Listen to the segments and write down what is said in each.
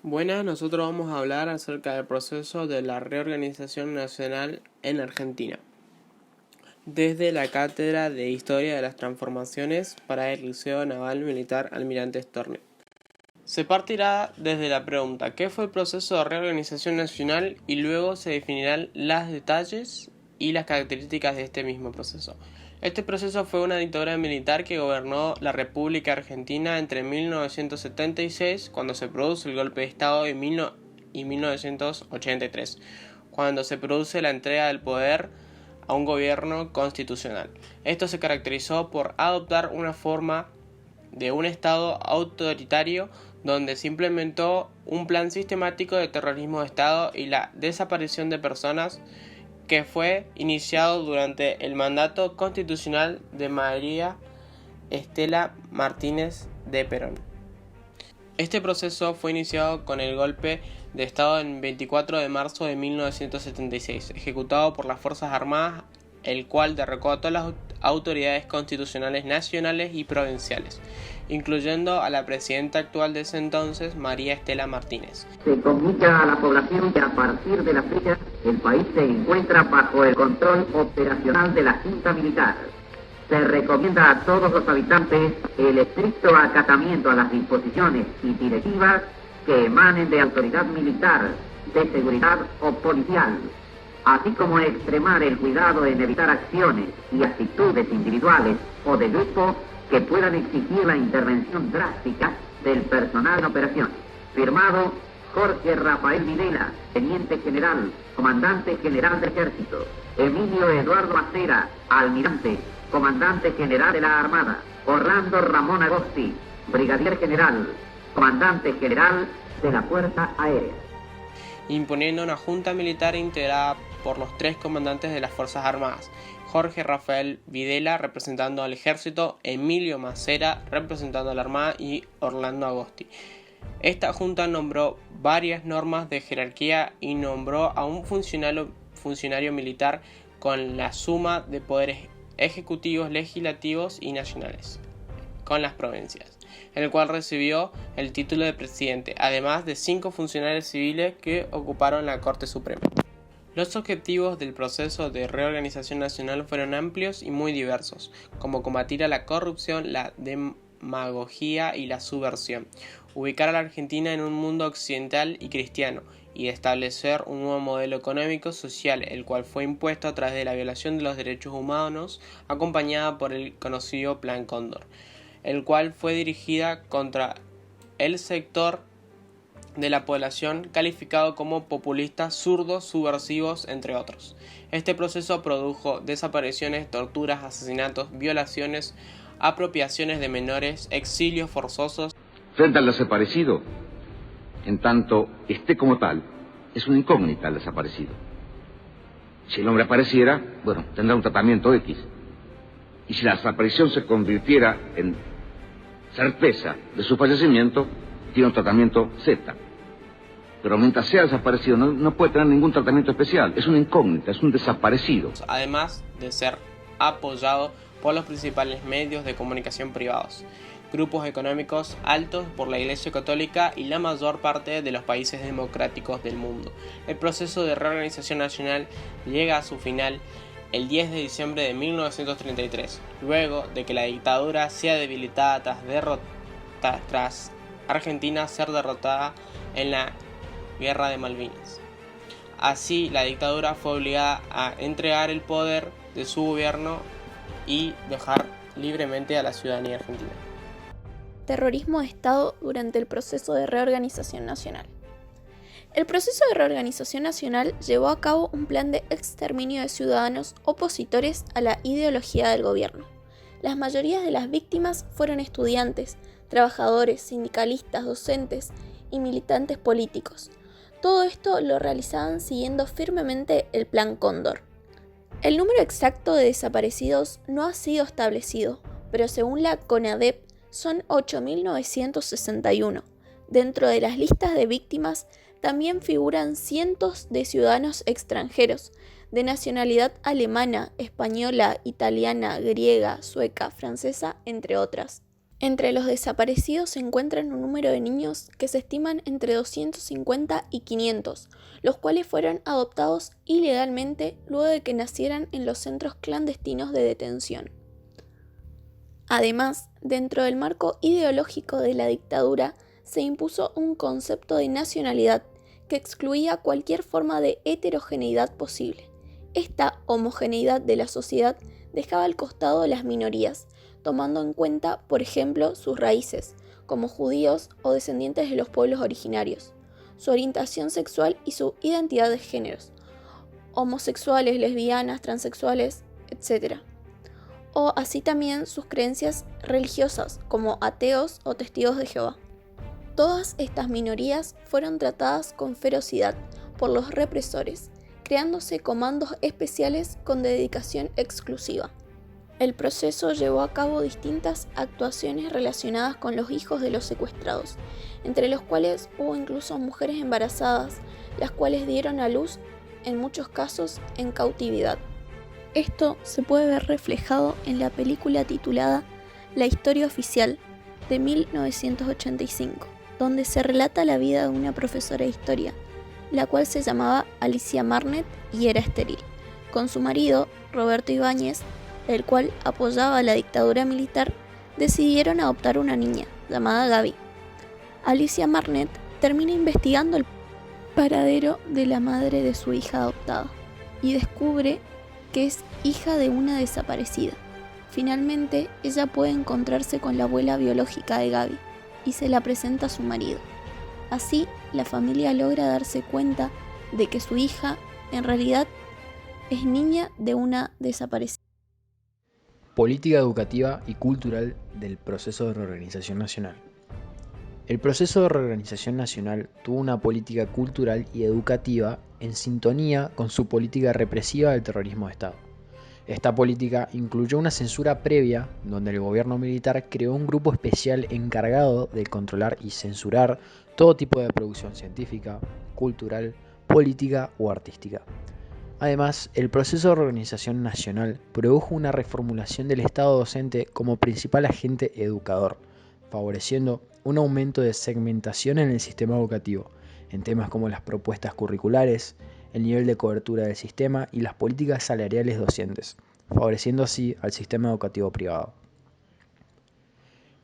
Buenas, nosotros vamos a hablar acerca del proceso de la reorganización nacional en Argentina. Desde la Cátedra de Historia de las Transformaciones para el Liceo Naval Militar Almirante Storni. Se partirá desde la pregunta ¿qué fue el proceso de reorganización nacional? Y luego se definirán los detalles y las características de este mismo proceso. Este proceso fue una dictadura militar que gobernó la República Argentina entre 1976, cuando se produce el golpe de Estado, y 1983, cuando se produce la entrega del poder a un gobierno constitucional. Esto se caracterizó por adoptar una forma de un Estado autoritario donde se implementó un plan sistemático de terrorismo de Estado y la desaparición de personas que fue iniciado durante el mandato constitucional de María Estela Martínez de Perón. Este proceso fue iniciado con el golpe de Estado el 24 de marzo de 1976, ejecutado por las Fuerzas Armadas, el cual derrocó a todas las autoridades constitucionales nacionales y provinciales, incluyendo a la presidenta actual de ese entonces, María Estela Martínez. Se comunica a la población que a partir de la fecha el país se encuentra bajo el control operacional de la Junta Militar. Se recomienda a todos los habitantes el estricto acatamiento a las disposiciones y directivas que emanen de autoridad militar, de seguridad o policial, así como extremar el cuidado en evitar acciones y actitudes individuales o de grupo que puedan exigir la intervención drástica del personal en operaciones. Firmado Jorge Rafael Videla, Teniente General, Comandante General del Ejército. Emilio Eduardo Macera, Almirante, Comandante General de la Armada. Orlando Ramón Agosti, Brigadier General, Comandante General de la Fuerza Aérea. Imponiendo una junta militar integrada por los tres comandantes de las Fuerzas Armadas: Jorge Rafael Videla representando al Ejército, Emilio Macera representando a la Armada y Orlando Agosti. Esta junta nombró varias normas de jerarquía y nombró a un funcionario militar con la suma de poderes ejecutivos, legislativos y nacionales con las provincias, el cual recibió el título de presidente, además de 5 funcionarios civiles que ocuparon la Corte Suprema. Los objetivos del proceso de reorganización nacional fueron amplios y muy diversos, como combatir a la corrupción, la demagogia y la subversión, ubicar a la Argentina en un mundo occidental y cristiano, y establecer un nuevo modelo económico social, el cual fue impuesto a través de la violación de los derechos humanos, acompañada por el conocido Plan Cóndor, el cual fue dirigida contra el sector de la población calificado como populistas, zurdos, subversivos, entre otros. Este proceso produjo desapariciones, torturas, asesinatos, violaciones, apropiaciones de menores, exilios forzosos. Frente al desaparecido, en tanto esté como tal, es una incógnita el desaparecido. Si el hombre apareciera, bueno, tendrá un tratamiento X. Y si la desaparición se convirtiera en certeza de su fallecimiento, tiene un tratamiento Z. Pero mientras sea desaparecido, no puede tener ningún tratamiento especial. Es una incógnita, es un desaparecido. Además de ser apoyado por los principales medios de comunicación privados, grupos económicos altos por la Iglesia Católica y la mayor parte de los países democráticos del mundo. El proceso de reorganización nacional llega a su final el 10 de diciembre de 1933, luego de que la dictadura sea debilitada tras Argentina ser derrotada en la Guerra de Malvinas. Así, la dictadura fue obligada a entregar el poder de su gobierno y dejar libremente a la ciudadanía argentina. Terrorismo de Estado durante el proceso de reorganización nacional. El proceso de reorganización nacional llevó a cabo un plan de exterminio de ciudadanos opositores a la ideología del gobierno. Las mayorías de las víctimas fueron estudiantes, trabajadores, sindicalistas, docentes y militantes políticos. Todo esto lo realizaban siguiendo firmemente el Plan Cóndor. El número exacto de desaparecidos no ha sido establecido, pero según la CONADEP son 8.961. Dentro de las listas de víctimas también figuran cientos de ciudadanos extranjeros, de nacionalidad alemana, española, italiana, griega, sueca, francesa, entre otras. Entre los desaparecidos se encuentran un número de niños que se estiman entre 250 y 500, los cuales fueron adoptados ilegalmente luego de que nacieran en los centros clandestinos de detención. Además, dentro del marco ideológico de la dictadura, se impuso un concepto de nacionalidad que excluía cualquier forma de heterogeneidad posible. Esta homogeneidad de la sociedad dejaba al costado las minorías, tomando en cuenta, por ejemplo, sus raíces, como judíos o descendientes de los pueblos originarios, su orientación sexual y su identidad de géneros, homosexuales, lesbianas, transexuales, etc. O así también sus creencias religiosas, como ateos o testigos de Jehová. Todas estas minorías fueron tratadas con ferocidad por los represores, creándose comandos especiales con dedicación exclusiva. El proceso llevó a cabo distintas actuaciones relacionadas con los hijos de los secuestrados, entre los cuales hubo incluso mujeres embarazadas, las cuales dieron a luz, en muchos casos, en cautividad. Esto se puede ver reflejado en la película titulada La historia oficial, de 1985, donde se relata la vida de una profesora de historia, la cual se llamaba Alicia Marnet y era estéril, con su marido, Roberto Ibáñez, el cual apoyaba la dictadura militar. Decidieron adoptar una niña, llamada Gaby. Alicia Marnet termina investigando el paradero de la madre de su hija adoptada y descubre que es hija de una desaparecida. Finalmente, ella puede encontrarse con la abuela biológica de Gaby y se la presenta a su marido. Así, la familia logra darse cuenta de que su hija, en realidad, es niña de una desaparecida. Política educativa y cultural del proceso de reorganización nacional. El proceso de reorganización nacional tuvo una política cultural y educativa en sintonía con su política represiva del terrorismo de Estado. Esta política incluyó una censura previa, donde el gobierno militar creó un grupo especial encargado de controlar y censurar todo tipo de producción científica, cultural, política o artística. Además, el proceso de reorganización nacional produjo una reformulación del Estado docente como principal agente educador, favoreciendo un aumento de segmentación en el sistema educativo, en temas como las propuestas curriculares, el nivel de cobertura del sistema y las políticas salariales docentes, favoreciendo así al sistema educativo privado.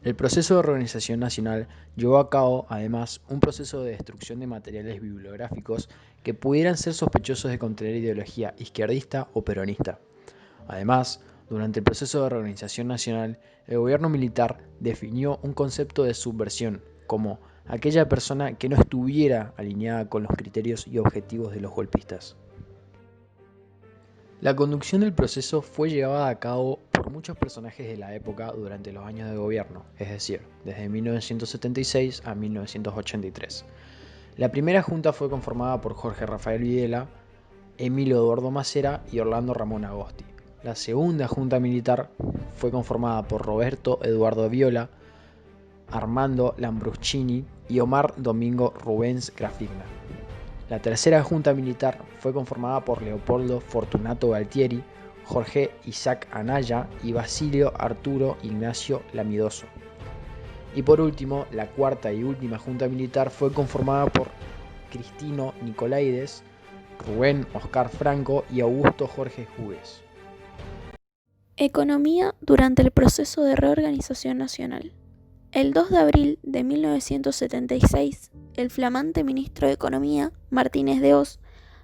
El proceso de reorganización nacional llevó a cabo, además, un proceso de destrucción de materiales bibliográficos que pudieran ser sospechosos de contener ideología izquierdista o peronista. Además, durante el proceso de reorganización nacional, el gobierno militar definió un concepto de subversión como aquella persona que no estuviera alineada con los criterios y objetivos de los golpistas. La conducción del proceso fue llevada a cabo por muchos personajes de la época durante los años de gobierno, es decir, desde 1976 a 1983. La primera junta fue conformada por Jorge Rafael Videla, Emilio Eduardo Macera y Orlando Ramón Agosti. La segunda junta militar fue conformada por Roberto Eduardo Viola, Armando Lambruschini y Omar Domingo Rubens Grafigna. La tercera junta militar fue conformada por Leopoldo Fortunato Galtieri, Jorge Isaac Anaya y Basilio Arturo Ignacio Lamidoso. Y por último, la cuarta y última junta militar fue conformada por Cristino Nicolaides, Rubén Oscar Franco y Augusto Jorge Júguez. Economía durante el proceso de reorganización nacional. El 2 de abril de 1976, el flamante ministro de Economía, Martínez de Hoz,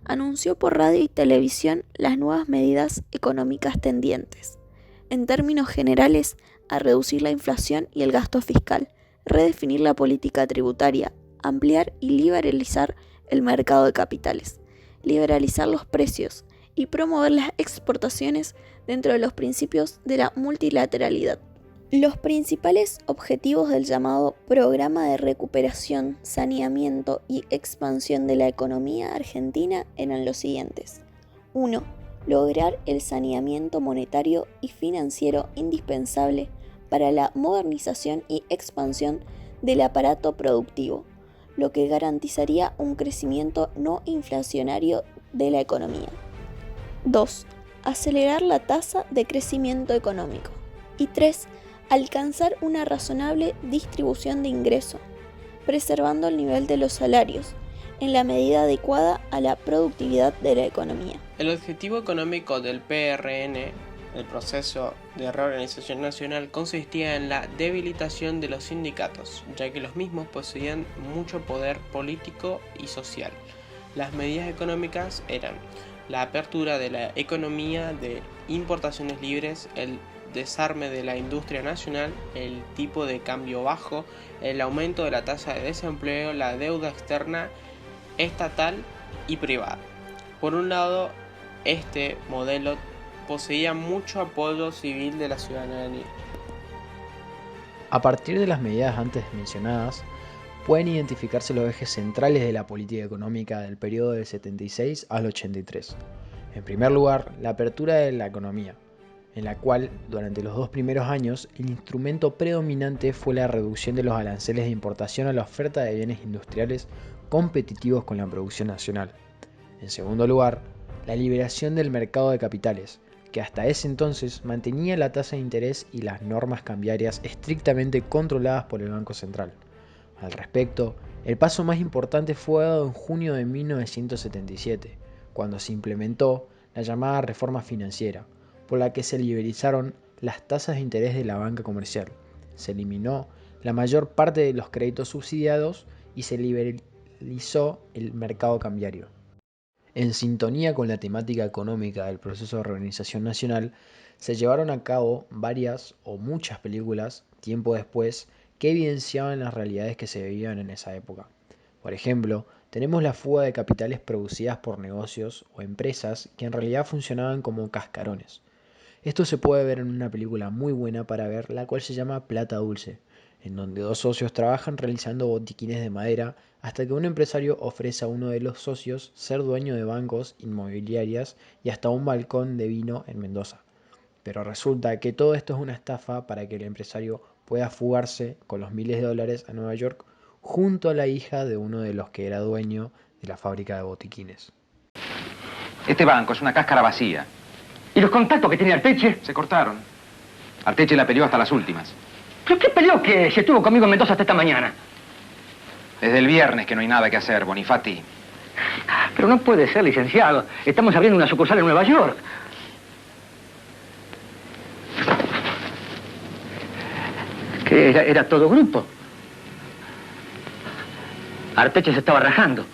anunció por radio y televisión las nuevas medidas económicas tendientes, en términos generales, a reducir la inflación y el gasto fiscal, redefinir la política tributaria, ampliar y liberalizar el mercado de capitales, liberalizar los precios y promover las exportaciones dentro de los principios de la multilateralidad. Los principales objetivos del llamado Programa de Recuperación, Saneamiento y Expansión de la Economía Argentina eran los siguientes. 1. Lograr el saneamiento monetario y financiero indispensable para la modernización y expansión del aparato productivo, lo que garantizaría un crecimiento no inflacionario de la economía. 2. Acelerar la tasa de crecimiento económico. Y 3. alcanzar una razonable distribución de ingreso, preservando el nivel de los salarios, en la medida adecuada a la productividad de la economía. El objetivo económico del PRN, el proceso de reorganización nacional, consistía en la debilitación de los sindicatos, ya que los mismos poseían mucho poder político y social. Las medidas económicas eran la apertura de la economía de importaciones libres, el desarme de la industria nacional, el tipo de cambio bajo, el aumento de la tasa de desempleo, la deuda externa, estatal y privada. Por un lado, este modelo poseía mucho apoyo civil de la ciudadanía. A partir de las medidas antes mencionadas, pueden identificarse los ejes centrales de la política económica del periodo del 76 al 83. En primer lugar, la apertura de la economía, en la cual, durante los 2 primeros años, el instrumento predominante fue la reducción de los aranceles de importación a la oferta de bienes industriales competitivos con la producción nacional. En segundo lugar, la liberación del mercado de capitales, que hasta ese entonces mantenía la tasa de interés y las normas cambiarias estrictamente controladas por el Banco Central. Al respecto, el paso más importante fue dado en junio de 1977, cuando se implementó la llamada reforma financiera, por la que se liberalizaron las tasas de interés de la banca comercial, se eliminó la mayor parte de los créditos subsidiados y se liberalizó el mercado cambiario. En sintonía con la temática económica del proceso de reorganización nacional, se llevaron a cabo varias o muchas películas, tiempo después, que evidenciaban las realidades que se vivían en esa época. Por ejemplo, tenemos la fuga de capitales producidas por negocios o empresas que en realidad funcionaban como cascarones. Esto se puede ver en una película muy buena para ver, la cual se llama Plata Dulce, en donde 2 socios trabajan realizando botiquines de madera hasta que un empresario ofrece a uno de los socios ser dueño de bancos, inmobiliarias y hasta un balcón de vino en Mendoza. Pero resulta que todo esto es una estafa para que el empresario pueda fugarse con los miles de dólares a Nueva York junto a la hija de uno de los que era dueño de la fábrica de botiquines. Este banco es una cáscara vacía. ¿Y los contactos que tiene Arteche? Se cortaron. Arteche la peleó hasta las últimas. ¿Pero qué peleó que se estuvo conmigo en Mendoza hasta esta mañana? Desde el viernes que no hay nada que hacer, Bonifati. Pero no puede ser, licenciado. Estamos abriendo una sucursal en Nueva York. ¿Qué era todo grupo? Arteche se estaba rajando.